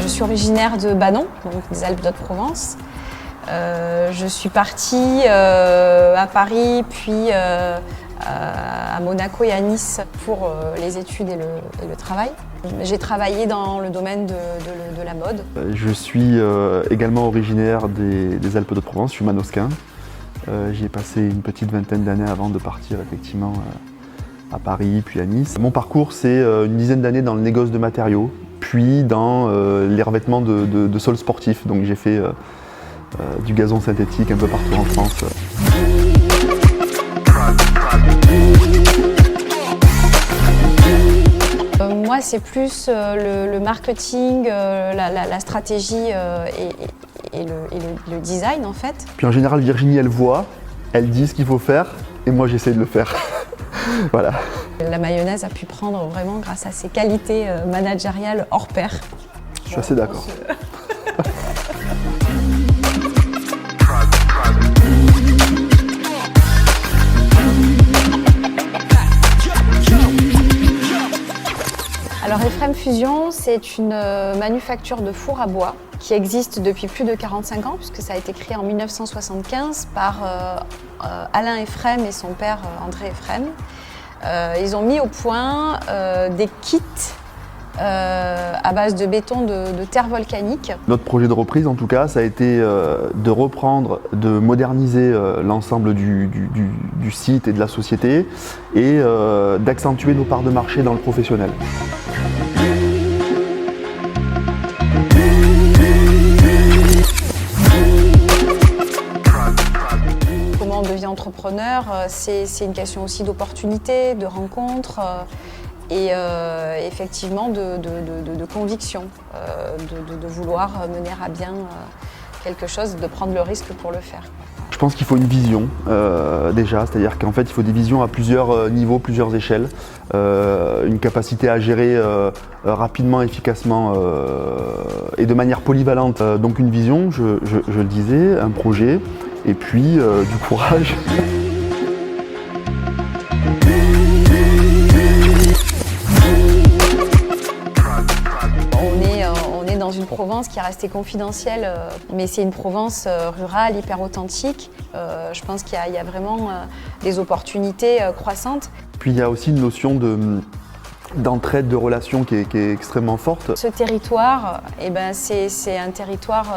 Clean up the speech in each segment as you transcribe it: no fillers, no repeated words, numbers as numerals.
Je suis originaire de Banon, donc des Alpes d'Haute-Provence. Je suis partie à Paris, puis à Monaco et à Nice pour les études et le travail. J'ai travaillé dans le domaine de la mode. Je suis également originaire des Alpes d'Haute-Provence, je suis manosquin. J'y ai passé une petite vingtaine d'années avant de partir effectivement à Paris, puis à Nice. Mon parcours, c'est une dizaine d'années dans le négoce de matériaux, puis dans les revêtements de sols sportifs. Donc j'ai fait du gazon synthétique un peu partout en France. Moi, c'est plus le marketing, la stratégie et le design en fait. Puis en général, Virginie, elle voit, elle dit ce qu'il faut faire, et moi j'essaie de le faire. Voilà. La mayonnaise a pu prendre vraiment grâce à ses qualités managériales hors pair. Je suis assez d'accord. Alors Ephrem Fusion, c'est une manufacture de fours à bois qui existe depuis plus de 45 ans puisque ça a été créé en 1975 par Alain Ephrem et son père André Ephrem. Ils ont mis au point des kits à base de béton de terre volcanique. Notre projet de reprise, en tout cas, ça a été de reprendre, de moderniser l'ensemble du site et de la société et d'accentuer nos parts de marché dans le professionnel. Comment on devient entrepreneur, c'est une question aussi d'opportunité, de rencontre. Et effectivement de conviction, de vouloir mener à bien quelque chose, de prendre le risque pour le faire. Je pense qu'il faut une vision déjà, c'est-à-dire qu'en fait il faut des visions à plusieurs niveaux, plusieurs échelles, une capacité à gérer rapidement, efficacement et de manière polyvalente. Donc une vision, je le disais, un projet et puis du courage. On est dans une Provence qui est restée confidentielle, mais c'est une Provence rurale, hyper authentique. Je pense qu'il y a vraiment des opportunités croissantes. Puis il y a aussi une notion d'entraide, de relation qui est extrêmement forte. Ce territoire, c'est un territoire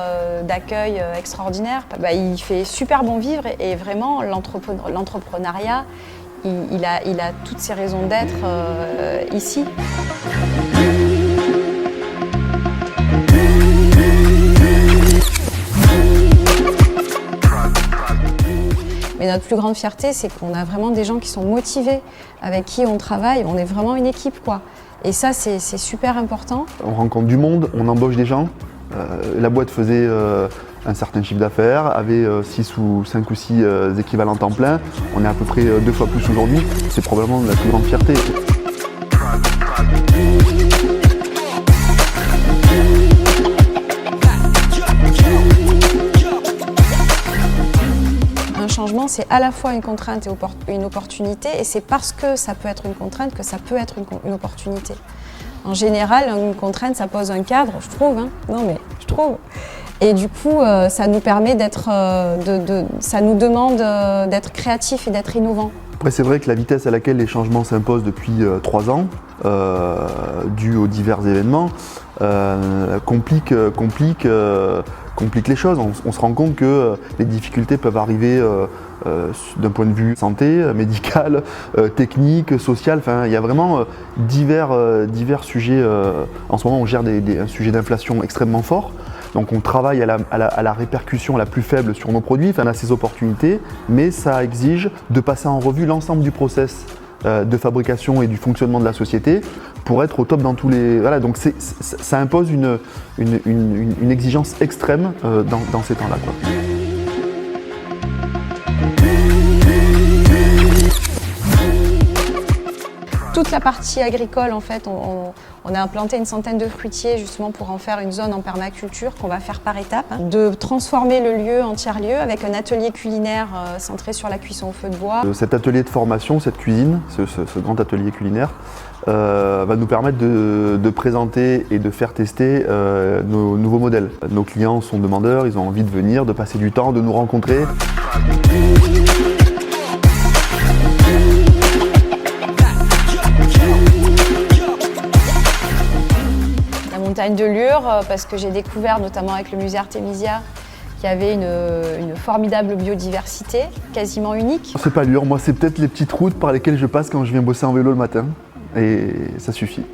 d'accueil extraordinaire. Il fait super bon vivre et vraiment l'entrepreneuriat, il a toutes ses raisons d'être ici. Mais notre plus grande fierté, c'est qu'on a vraiment des gens qui sont motivés, avec qui on travaille. On est vraiment une équipe, quoi. Et ça, c'est super important. On rencontre du monde, on embauche des gens. La boîte faisait un certain chiffre d'affaires, avait 5 ou 6 équivalents temps plein. On est à peu près 2 fois plus aujourd'hui. C'est probablement la plus grande fierté. Un changement, c'est à la fois une contrainte et une opportunité, et c'est parce que ça peut être une contrainte que ça peut être une opportunité. En général, une contrainte, ça pose un cadre, je trouve, hein. Non mais je trouve. Et du coup, ça nous permet d'être, ça nous demande d'être créatif et d'être innovant. Après, c'est vrai que la vitesse à laquelle les changements s'imposent depuis 3 ans, dû aux divers événements, complique les choses. On se rend compte que les difficultés peuvent arriver d'un point de vue santé, médical, technique, social. Enfin, il y a vraiment divers sujets. En ce moment, on gère un sujet d'inflation extrêmement fort. Donc on travaille à la répercussion la plus faible sur nos produits, enfin, on a ces opportunités, mais ça exige de passer en revue l'ensemble du process de fabrication et du fonctionnement de la société pour être au top dans tous les... Voilà, donc ça impose une exigence extrême dans ces temps-là, quoi. toute la partie agricole, en fait, on a implanté une centaine de fruitiers justement pour en faire une zone en permaculture qu'on va faire par étapes. De transformer le lieu en tiers-lieu avec un atelier culinaire centré sur la cuisson au feu de bois. Cet atelier de formation, cette cuisine, ce grand atelier culinaire, va nous permettre de présenter et de faire tester nos nouveaux modèles. Nos clients sont demandeurs, ils ont envie de venir, de passer du temps, de nous rencontrer. La montagne de Lure, parce que j'ai découvert notamment avec le musée Artemisia qu'il y avait une formidable biodiversité, quasiment unique. C'est pas Lure, moi c'est peut-être les petites routes par lesquelles je passe quand je viens bosser en vélo le matin, et ça suffit.